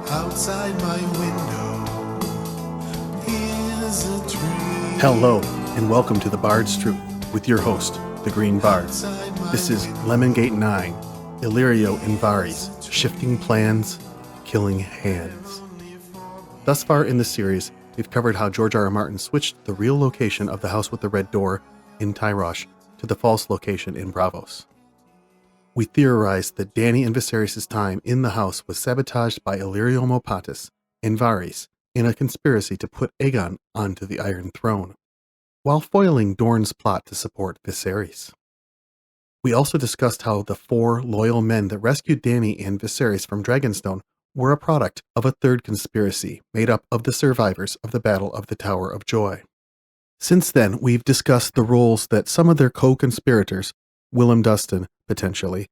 Outside my window is a tree. Hello, and welcome to The Bard's Truth with your host, The Green Bard. This is Lemongate 9, Illyrio and Varys, Shifting Plans, Killing Hands. Thus far in the series, we've covered how George R. R. Martin switched the real location of the House with the Red Door in Tyrosh to the false location in Braavos. We theorized that Dany and Viserys' time in the house was sabotaged by Illyrio Mopatis and Varys in a conspiracy to put Aegon onto the Iron Throne, while foiling Dorne's plot to support Viserys. We also discussed how the 4 loyal men that rescued Dany and Viserys from Dragonstone were a product of a third conspiracy made up of the survivors of the Battle of the Tower of Joy. Since then, we've discussed the roles that some of their co-conspirators, Willem Dustin, potentially,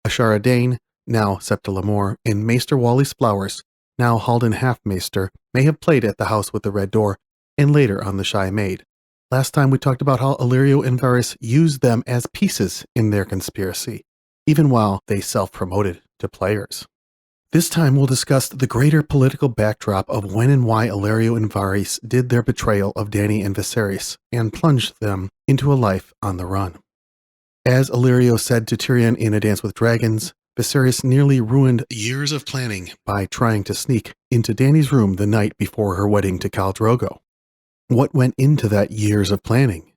Ashara Dane, now Septa Lemore, and Maester Wally's Flowers, now Halden Half-Maester, may have played at the House with the Red Door, and later on the Shy Maid. Last time we talked about how Illyrio and Varys used them as pieces in their conspiracy, even while they self-promoted to players. This time we'll discuss the greater political backdrop of when and why Illyrio and Varys did their betrayal of Dany and Viserys, and plunged them into a life on the run. As Illyrio said to Tyrion in A Dance with Dragons, Viserys nearly ruined years of planning by trying to sneak into Dany's room the night before her wedding to Khal Drogo. What went into that years of planning?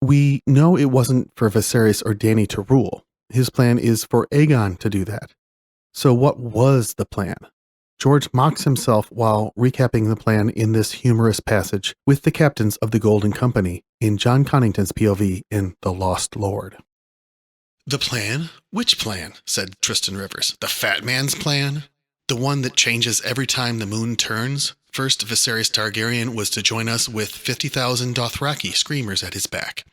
We know it wasn't for Viserys or Dany to rule. His plan is for Aegon to do that. So what was the plan? George mocks himself while recapping the plan in this humorous passage with the captains of the Golden Company in John Connington's POV in The Lost Lord. The plan? Which plan? Said Tristan Rivers. The fat man's plan? The one that changes every time the moon turns? First, Viserys Targaryen was to join us with 50,000 Dothraki screamers at his back.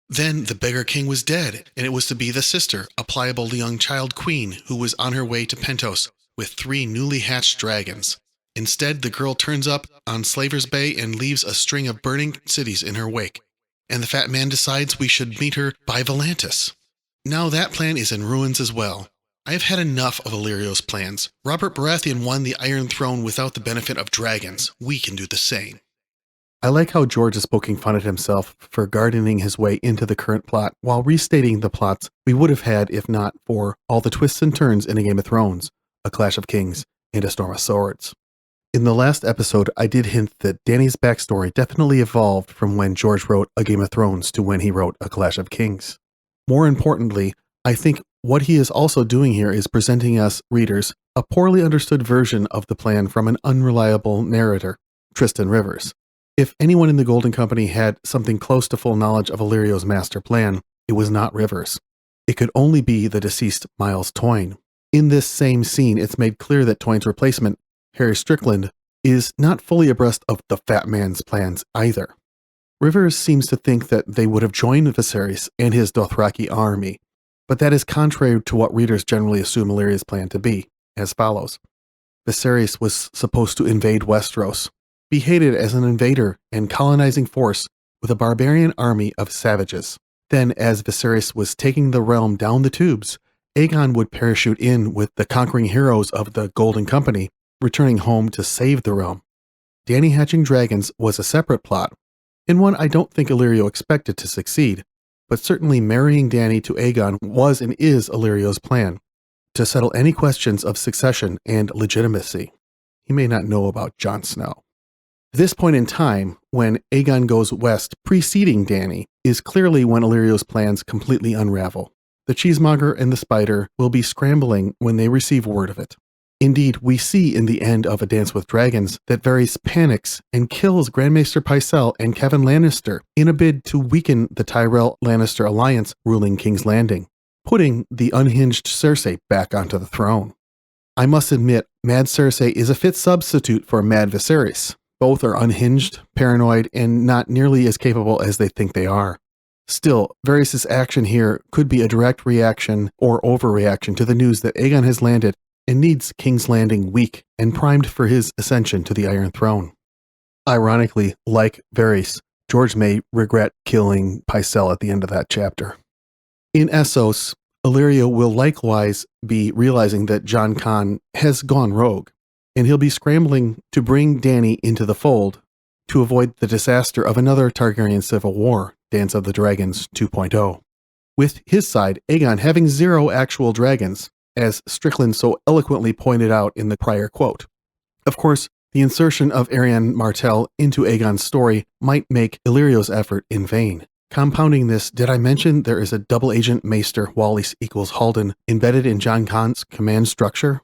Then the beggar king was dead, and it was to be the sister, a pliable young child queen, who was on her way to Pentos with 3 newly hatched dragons. Instead, the girl turns up on Slaver's Bay and leaves a string of burning cities in her wake. And the fat man decides we should meet her by Volantis. Now that plan is in ruins as well. I have had enough of Illyrio's plans. Robert Baratheon won the Iron Throne without the benefit of dragons. We can do the same. I like how George is poking fun at himself for gardening his way into the current plot while restating the plots we would have had if not for all the twists and turns in A Game of Thrones, A Clash of Kings, and A Storm of Swords. In the last episode, I did hint that Dany's backstory definitely evolved from when George wrote A Game of Thrones to when he wrote A Clash of Kings. More importantly, I think what he is also doing here is presenting us, readers, a poorly understood version of the plan from an unreliable narrator, Tristan Rivers. If anyone in the Golden Company had something close to full knowledge of Illyrio's master plan, it was not Rivers. It could only be the deceased Miles Toyne. In this same scene, it's made clear that Toyne's replacement, Harry Strickland, is not fully abreast of the fat man's plans either. Rivers seems to think that they would have joined Viserys and his Dothraki army, but that is contrary to what readers generally assume Illyrio's plan to be, as follows. Viserys was supposed to invade Westeros, be hated as an invader and colonizing force with a barbarian army of savages. Then, as Viserys was taking the realm down the tubes, Aegon would parachute in with the conquering heroes of the Golden Company, returning home to save the realm. Dany hatching dragons was a separate plot, and one I don't think Illyrio expected to succeed, but certainly marrying Dany to Aegon was and is Illyrio's plan, to settle any questions of succession and legitimacy. He may not know about Jon Snow. This point in time, when Aegon goes west preceding Dany, is clearly when Illyrio's plans completely unravel. The cheesemonger and the spider will be scrambling when they receive word of it. Indeed, we see in the end of A Dance with Dragons that Varys panics and kills Grandmaster Pycelle and Kevin Lannister in a bid to weaken the Tyrell-Lannister alliance ruling King's Landing, putting the unhinged Cersei back onto the throne. I must admit, Mad Cersei is a fit substitute for Mad Viserys. Both are unhinged, paranoid, and not nearly as capable as they think they are. Still, Varys' action here could be a direct reaction or overreaction to the news that Aegon has landed and needs King's Landing weak and primed for his ascension to the Iron Throne. Ironically, like Varys, George may regret killing Pycelle at the end of that chapter. In Essos, Illyrio will likewise be realizing that Jon Con has gone rogue. and he'll be scrambling to bring Dany into the fold to avoid the disaster of another Targaryen civil war, Dance of the Dragons 2.0. With his side, Aegon having 0 actual dragons, as Strickland so eloquently pointed out in the prior quote. Of course, the insertion of Arianne Martell into Aegon's story might make Illyrio's effort in vain. Compounding this, did I mention there is a double agent Maester Wallace equals Halden embedded in Jon Khan's command structure?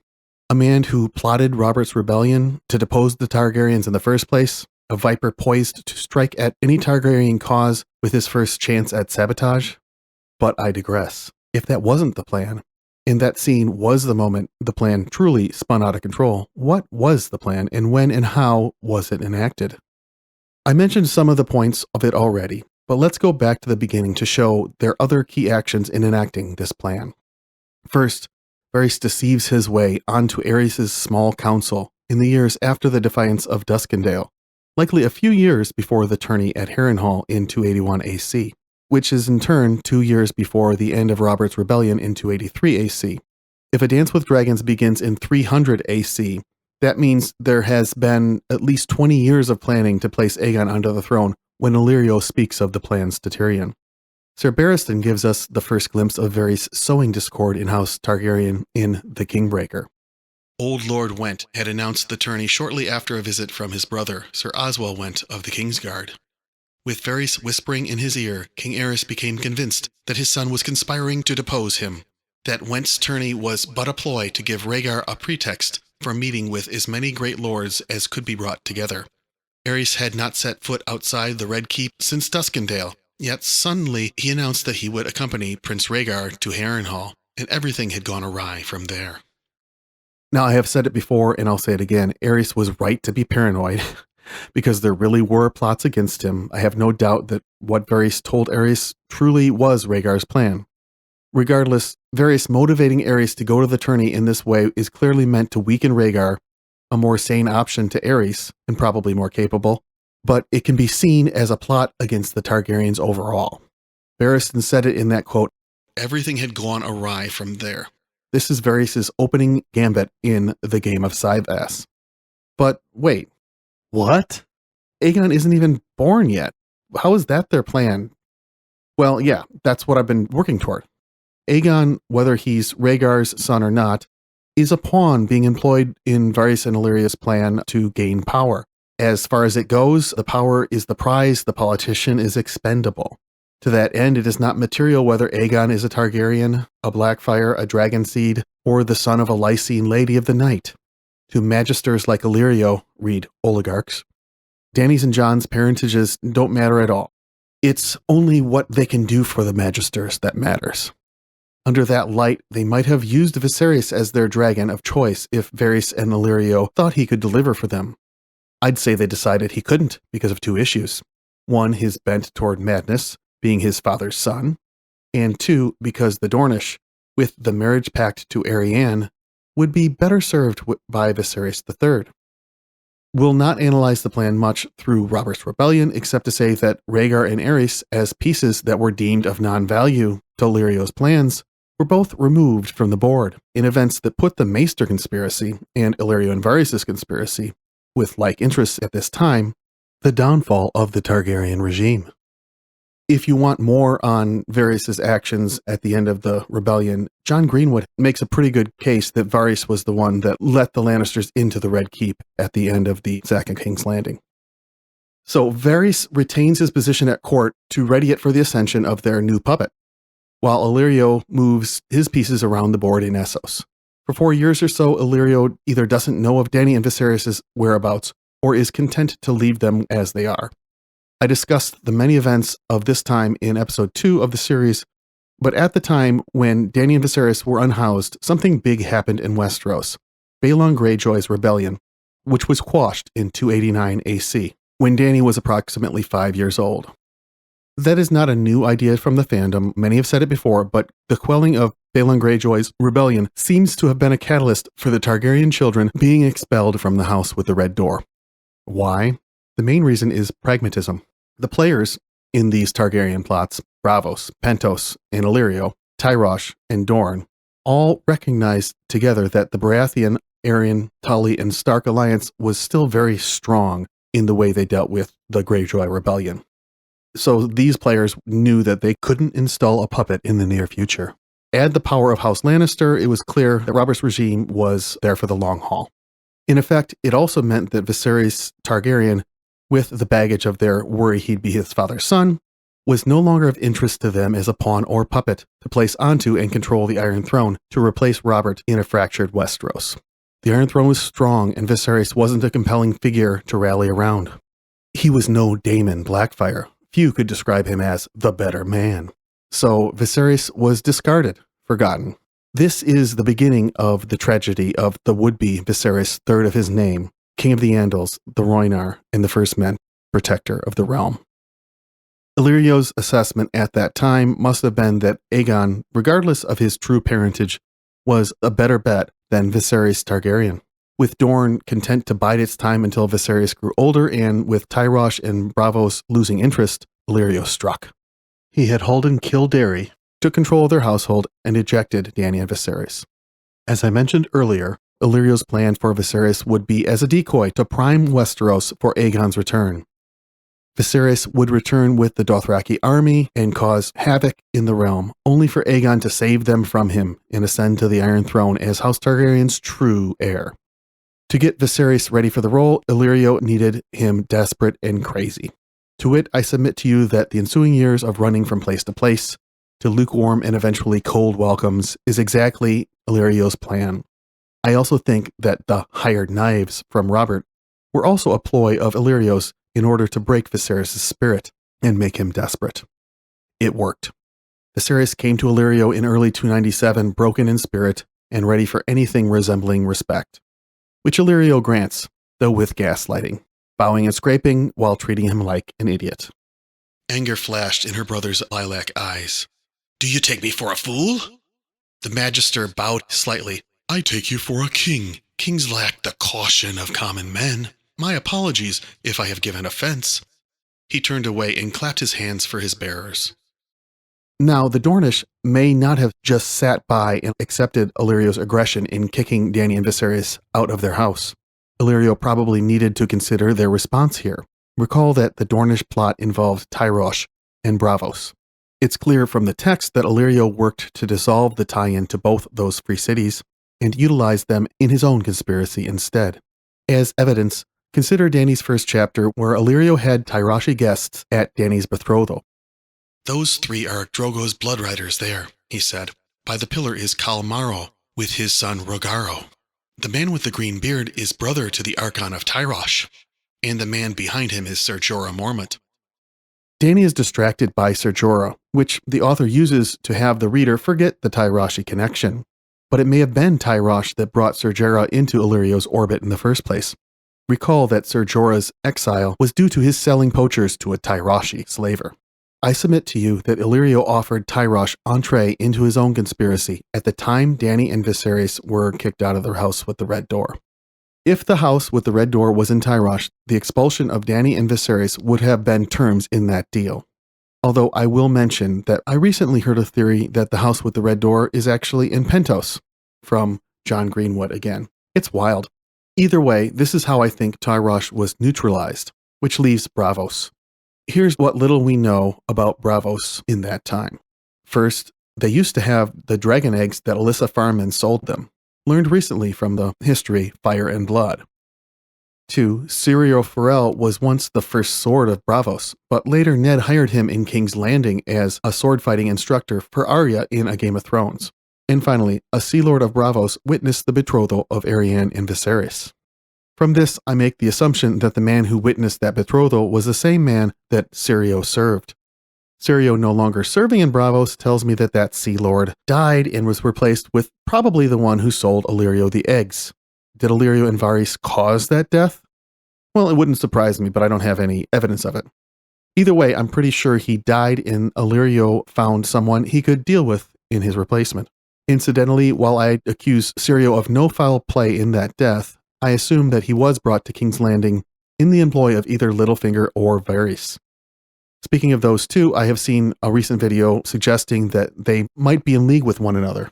A man who plotted Robert's rebellion to depose the Targaryens in the first place, a viper poised to strike at any Targaryen cause with his first chance at sabotage? But I digress. If that wasn't the plan, and that scene was the moment the plan truly spun out of control, what was the plan, and when and how was it enacted? I mentioned some of the points of it already, but let's go back to the beginning to show their other key actions in enacting this plan. First, Varys deceives his way onto Aerys' small council in the years after the defiance of Duskendale, likely a few years before the tourney at Harrenhal in 281 AC, which is in turn 2 years before the end of Robert's rebellion in 283 AC. If A Dance with Dragons begins in 300 AC, that means there has been at least 20 years of planning to place Aegon onto the throne when Illyrio speaks of the plans to Tyrion. Sir Barristan gives us the first glimpse of Varys sowing discord in House Targaryen in The Kingbreaker. Old Lord Went had announced the tourney shortly after a visit from his brother, Sir Oswell Went of the Kingsguard. With Varys whispering in his ear, King Aerys became convinced that his son was conspiring to depose him, that Went's tourney was but a ploy to give Rhaegar a pretext for meeting with as many great lords as could be brought together. Aerys had not set foot outside the Red Keep since Duskendale, yet suddenly he announced that he would accompany Prince Rhaegar to Harrenhal, and everything had gone awry from there. Now, I have said it before, and I'll say it again, Aerys was right to be paranoid, because there really were plots against him. I have no doubt that what Varys told Aerys truly was Rhaegar's plan. Regardless, Varys motivating Aerys to go to the tourney in this way is clearly meant to weaken Rhaegar, a more sane option to Aerys, and probably more capable, but it can be seen as a plot against the Targaryens overall. Barristan said it in that quote, "Everything had gone awry from there." This is Varys' opening gambit in the game of Scythe-ass. But wait, what? Aegon isn't even born yet. How is that their plan? Well, yeah, that's what I've been working toward. Aegon, whether he's Rhaegar's son or not, is a pawn being employed in Varys and Illyrio's plan to gain power. As far as it goes, the power is the prize, the politician is expendable. To that end, it is not material whether Aegon is a Targaryen, a Blackfyre, a Dragonseed, or the son of a Lysene Lady of the Night. To magisters like Illyrio, read oligarchs, Dany's and Jon's parentages don't matter at all. It's only what they can do for the magisters that matters. Under that light, they might have used Viserys as their dragon of choice if Varys and Illyrio thought he could deliver for them. I'd say they decided he couldn't because of 2 issues. 1, his bent toward madness, being his father's son, and 2, because the Dornish, with the marriage pact to Arianne, would be better served by Viserys III. We'll not analyze the plan much through Robert's Rebellion, except to say that Rhaegar and Aerys, as pieces that were deemed of non-value to Illyrio's plans, were both removed from the board in events that put the Maester conspiracy and Illyrio and Varys' conspiracy, with like interests at this time, the downfall of the Targaryen regime. If you want more on Varys' actions at the end of the rebellion, John Greenwood makes a pretty good case that Varys was the one that let the Lannisters into the Red Keep at the end of the Sack of King's Landing. So Varys retains his position at court to ready it for the ascension of their new puppet, while Illyrio moves his pieces around the board in Essos. For 4 years or so, Illyrio either doesn't know of Dany and Viserys' whereabouts or is content to leave them as they are. I discussed the many events of this time in episode 2 of the series, but at the time when Dany and Viserys were unhoused, something big happened in Westeros, Balon Greyjoy's rebellion, which was quashed in 289 AC, when Dany was approximately 5 years old. That is not a new idea from the fandom, many have said it before, but the quelling of Balon Greyjoy's rebellion seems to have been a catalyst for the Targaryen children being expelled from the house with the Red Door. Why? The main reason is pragmatism. The players in these Targaryen plots, Braavos, Pentos, and Illyrio, Tyrosh, and Dorne, all recognized together that the Baratheon Arryn, Tully, and Stark alliance was still very strong in the way they dealt with the Greyjoy rebellion. So these players knew that they couldn't install a puppet in the near future. Add the power of House Lannister, it was clear that Robert's regime was there for the long haul. In effect, it also meant that Viserys Targaryen, with the baggage of their worry he'd be his father's son, was no longer of interest to them as a pawn or puppet to place onto and control the Iron Throne to replace Robert in a fractured Westeros. The Iron Throne was strong, and Viserys wasn't a compelling figure to rally around. He was no Daemon Blackfyre. Few could describe him as the better man. So Viserys was discarded, forgotten. This is the beginning of the tragedy of the would-be Viserys, third of his name, King of the Andals, the Rhoynar, and the First Men, protector of the realm. Illyrio's assessment at that time must have been that Aegon, regardless of his true parentage, was a better bet than Viserys Targaryen. With Dorne content to bide its time until Viserys grew older, and with Tyrosh and Braavos losing interest, Illyrio struck. He had Haldan kill Darry, took control of their household, and ejected Dany and Viserys. As I mentioned earlier, Illyrio's plan for Viserys would be as a decoy to prime Westeros for Aegon's return. Viserys would return with the Dothraki army and cause havoc in the realm, only for Aegon to save them from him and ascend to the Iron Throne as House Targaryen's true heir. To get Viserys ready for the role, Illyrio needed him desperate and crazy. To wit, I submit to you that the ensuing years of running from place to place, to lukewarm and eventually cold welcomes, is exactly Illyrio's plan. I also think that the hired knives from Robert were also a ploy of Illyrio's in order to break Viserys' spirit and make him desperate. It worked. Viserys came to Illyrio in early 297, broken in spirit and ready for anything resembling respect, which Illyrio grants, though with gaslighting, bowing and scraping while treating him like an idiot. Anger flashed in her brother's lilac eyes. "Do you take me for a fool?" The Magister bowed slightly. "I take you for a king. Kings lack the caution of common men. My apologies if I have given offense." He turned away and clapped his hands for his bearers. Now, the Dornish may not have just sat by and accepted Illyrio's aggression in kicking Dany and Viserys out of their house. Illyrio probably needed to consider their response here. Recall that the Dornish plot involved Tyrosh and Braavos. It's clear from the text that Illyrio worked to dissolve the tie-in to both those free cities and utilized them in his own conspiracy instead. As evidence, consider Dany's first chapter where Illyrio had Tyroshi guests at Dany's betrothal. "Those three are Drogo's blood riders there," he said. "By the pillar is Kalmaro with his son Rhaegar. The man with the green beard is brother to the Archon of Tyrosh, and the man behind him is Ser Jorah Mormont." Dany is distracted by Ser Jorah, which the author uses to have the reader forget the Tyroshi connection. But it may have been Tyrosh that brought Ser Jorah into Illyrio's orbit in the first place. Recall that Ser Jorah's exile was due to his selling poachers to a Tyroshi slaver. I submit to you that Illyrio offered Tyrosh entree into his own conspiracy at the time Dany and Viserys were kicked out of their house with the Red Door. If the house with the Red Door was in Tyrosh, the expulsion of Dany and Viserys would have been terms in that deal. Although I will mention that I recently heard a theory that the house with the Red Door is actually in Pentos, from John Greenwood again. It's wild. Either way, this is how I think Tyrosh was neutralized, which leaves Braavos. Here's what little we know about Braavos in that time. First, they used to have the dragon eggs that Elissa farmed and sold them, learned recently from the history Fire and Blood. 2. Syrio Forel was once the first sword of Braavos, but later Ned hired him in King's Landing as a sword-fighting instructor for Arya in A Game of Thrones. And finally, a Sea Lord of Braavos witnessed the betrothal of Arianne and Viserys. From this, I make the assumption that the man who witnessed that betrothal was the same man that Syrio served. Syrio no longer serving in Braavos tells me that that Sea Lord died and was replaced with probably the one who sold Illyrio the eggs. Did Illyrio and Varys cause that death? Well, it wouldn't surprise me, but I don't have any evidence of it. Either way, I'm pretty sure he died and Illyrio found someone he could deal with in his replacement. Incidentally, while I accuse Syrio of no foul play in that death, I assume that he was brought to King's Landing in the employ of either Littlefinger or Varys. Speaking of those two, I have seen a recent video suggesting that they might be in league with one another.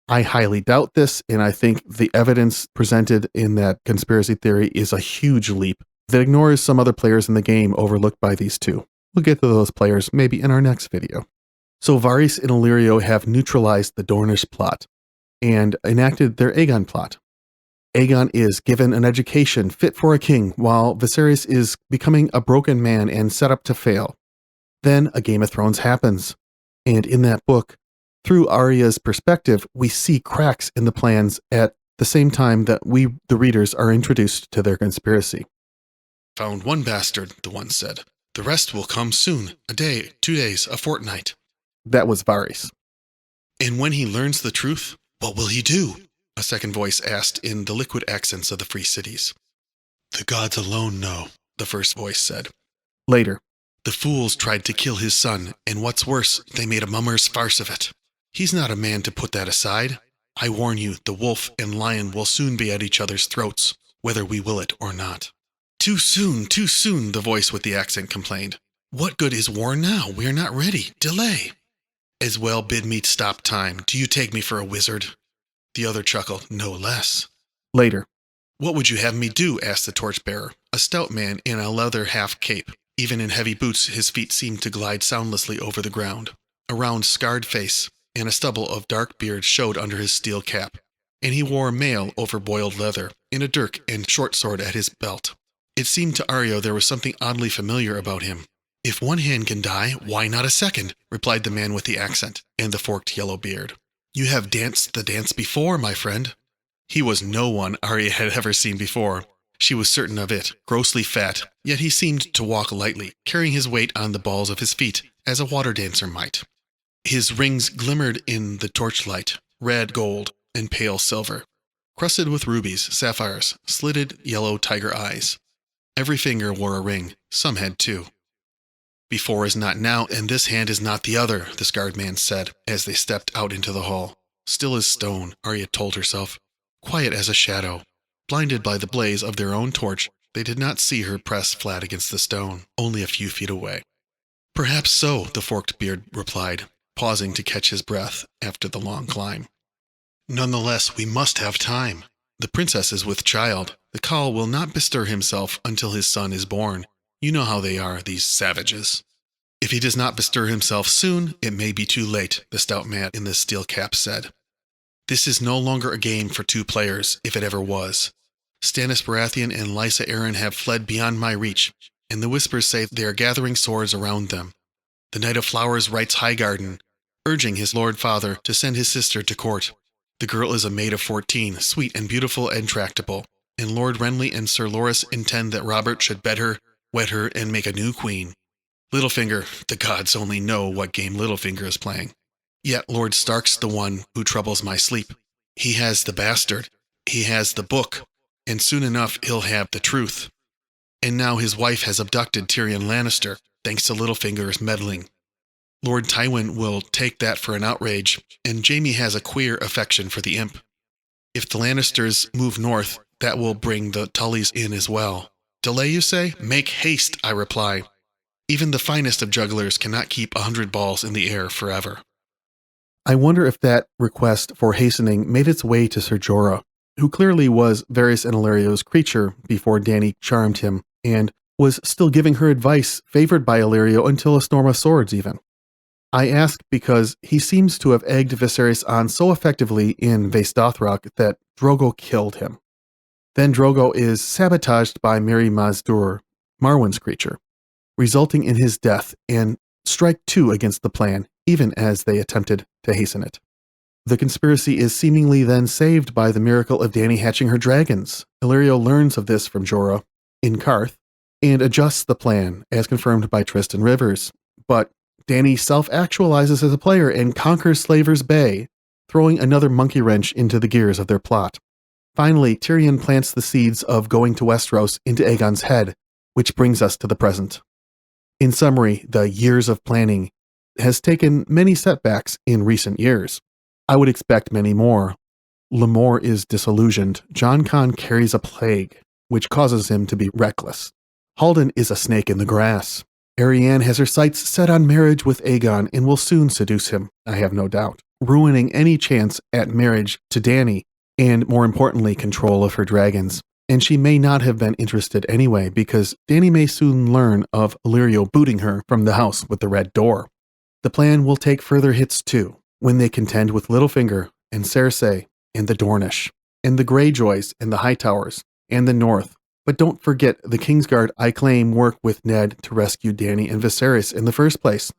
I highly doubt this, and I think the evidence presented in that conspiracy theory is a huge leap that ignores some other players in the game overlooked by these two. We'll get to those players maybe in our next video. So Varys and Illyrio have neutralized the Dornish plot and enacted their Aegon plot. Aegon is given an education fit for a king, while Viserys is becoming a broken man and set up to fail. Then a Game of Thrones happens, and in that book, through Arya's perspective, we see cracks in the plans at the same time that we, the readers, are introduced to their conspiracy. Found one bastard, the one said. The rest will come soon. A day, 2 days, a fortnight. That was Varys. And when he learns the truth, what will he do? A second voice asked in the liquid accents of the free cities. The gods alone know, the first voice said. Later. The fools tried to kill his son, and what's worse, they made a mummer's farce of it. He's not a man to put that aside. I warn you, the wolf and lion will soon be at each other's throats, whether we will it or not. Too soon, the voice with the accent complained. What good is war now? We are not ready. Delay. As well bid me stop time. Do you take me for a wizard? The other chuckled, no less. Later. What would you have me do? Asked the torchbearer, a stout man in a leather half-cape. Even in heavy boots, his feet seemed to glide soundlessly over the ground. A round, scarred face and a stubble of dark beard showed under his steel cap, and he wore mail over boiled leather, and a dirk and short sword at his belt. It seemed to Arya there was something oddly familiar about him. If one hand can die, why not a second? Replied the man with the accent and the forked yellow beard. You have danced the dance before, my friend. He was no one Arya had ever seen before. She was certain of it, grossly fat, yet he seemed to walk lightly, carrying his weight on the balls of his feet, as a water dancer might. His rings glimmered in the torchlight, red gold and pale silver, crusted with rubies, sapphires, slitted yellow tiger eyes. Every finger wore a ring, some had two. Before is not now, and this hand is not the other, the scarred man said, as they stepped out into the hall. Still as stone, Arya told herself, quiet as a shadow. Blinded by the blaze of their own torch, they did not see her press flat against the stone, only a few feet away. Perhaps so, the forked beard replied, pausing to catch his breath after the long climb. Nonetheless, we must have time. The princess is with child. The Khal will not bestir himself until his son is born. You know how they are, these savages. If he does not bestir himself soon, it may be too late, the stout man in the steel cap said. This is no longer a game for two players, if it ever was. Stannis Baratheon and Lysa Arryn have fled beyond my reach, and the whispers say they are gathering swords around them. The Knight of Flowers writes Highgarden, urging his lord father to send his sister to court. The girl is a maid of 14, sweet and beautiful and tractable, and Lord Renly and Sir Loras intend that Robert should bed her, wed her, and make a new queen. Littlefinger, the gods only know what game Littlefinger is playing. Yet Lord Stark's the one who troubles my sleep. He has the bastard, he has the book, and soon enough he'll have the truth. And now his wife has abducted Tyrion Lannister, thanks to Littlefinger's meddling. Lord Tywin will take that for an outrage, and Jaime has a queer affection for the imp. If the Lannisters move north, that will bring the Tullys in as well. Delay, you say? Make haste, I reply. Even the finest of jugglers cannot keep 100 balls in the air forever. I wonder if that request for hastening made its way to Ser Jorah, who clearly was Varys and Illyrio's creature before Dany charmed him, and was still giving her advice favored by Illyrio until a storm of swords even. I ask because he seems to have egged Viserys on so effectively in Vaes Dothrak that Drogo killed him. Then Drogo is sabotaged by Mirri Maz Duur, Marwyn's creature, resulting in his death and strike two against the plan, even as they attempted to hasten it. The conspiracy is seemingly then saved by the miracle of Dany hatching her dragons. Illyrio learns of this from Jorah in Qarth and adjusts the plan, as confirmed by Tristan Rivers. But Dany self-actualizes as a player and conquers Slaver's Bay, throwing another monkey wrench into the gears of their plot. Finally, Tyrion plants the seeds of going to Westeros into Aegon's head, which brings us to the present. In summary, the years of planning has taken many setbacks in recent years. I would expect many more. Lemore is disillusioned. Jon Con carries a plague, which causes him to be reckless. Halden is a snake in the grass. Arianne has her sights set on marriage with Aegon and will soon seduce him, I have no doubt. ruining any chance at marriage to Dany, and more importantly, control of her dragons. And she may not have been interested anyway, because Dany may soon learn of Illyrio booting her from the house with the red door. The plan will take further hits too, when they contend with Littlefinger and Cersei and the Dornish, and the Greyjoys and the Hightowers, and the North. But don't forget the Kingsguard I claim work with Ned to rescue Dany and Viserys in the first place.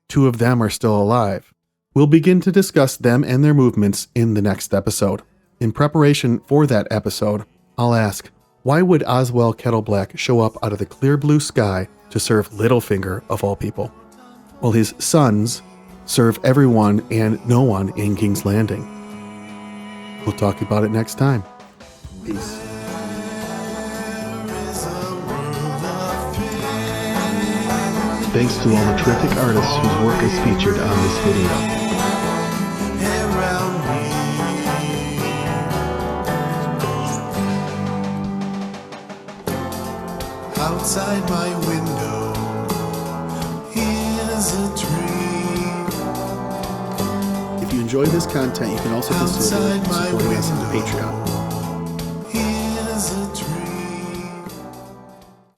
2 of them are still alive. We'll begin to discuss them and their movements in the next episode. In preparation for that episode, I'll ask, why would Oswell Kettleblack show up out of the clear blue sky to serve Littlefinger of all people, while his sons serve everyone and no one in King's Landing? We'll talk about it next time. Peace. Thanks to all the terrific artists whose work is featured on this video. around me. Outside my window is a tree. If you enjoy this content, you can also consider Outside my supporting us on window Patreon.